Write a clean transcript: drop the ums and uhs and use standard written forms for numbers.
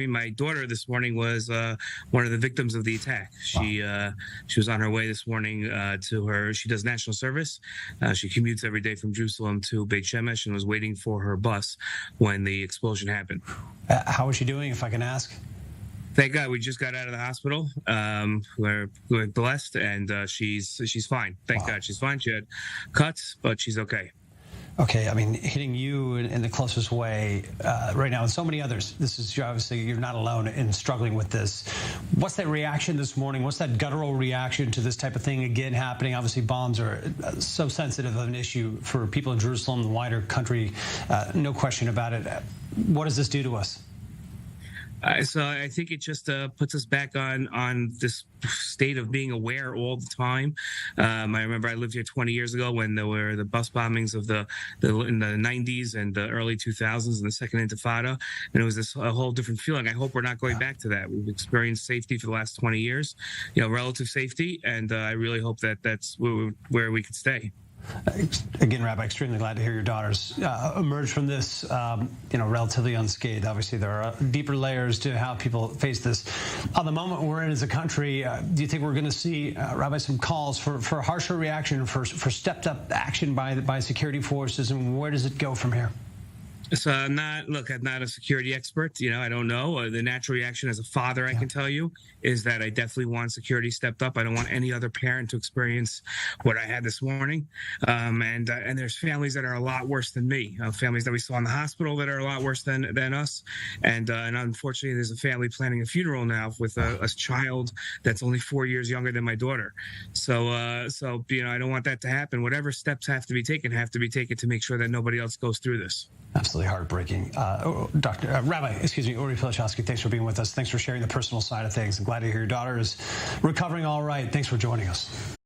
My daughter this morning was one of the victims of the attack. She was on her way this morning to her. She does national service. She commutes every day from Jerusalem to Beit Shemesh and was waiting for her bus when the explosion happened. How is she doing, if I can ask? Thank God we just got out of the hospital. We're blessed, and she's fine. Thank God she's fine. She had cuts, but she's okay. Okay, I mean, hitting you in the closest way right now, and so many others. This is obviously, you're not alone in struggling with this. What's that reaction this morning? What's that guttural reaction to this type of thing again happening? Obviously, bombs are so sensitive of an issue for people in Jerusalem, the wider country. No question about it. What does this do to us? So I think it just puts us back on this state of being aware all the time. I remember I lived here 20 years ago when there were the bus bombings of in the 90s and the early 2000s and the Second Intifada, and it was a whole different feeling. I hope we're not going back to that. We've experienced safety for the last 20 years, relative safety, and I really hope that that's where we could stay. Again, Rabbi, extremely glad to hear your daughters emerge from this, relatively unscathed. Obviously, there are deeper layers to how people face this. On the moment we're in as a country, do you think we're going to see, Rabbi, some calls for harsher reaction, for stepped-up action by security forces, and where does it go from here? So I'm not a security expert. I don't know. The natural reaction as a father, I can tell you, is that I definitely want security stepped up. I don't want any other parent to experience what I had this morning. And there's families that are a lot worse than me. Families that we saw in the hospital that are a lot worse than us. And unfortunately, there's a family planning a funeral now with a child that's only 4 years younger than my daughter. So I don't want that to happen. Whatever steps have to be taken to make sure that nobody else goes through this. Absolutely heartbreaking. Rabbi Uri Pilichowski, thanks for being with us. Thanks for sharing the personal side of things. I'm glad to hear your daughter is recovering all right. Thanks for joining us.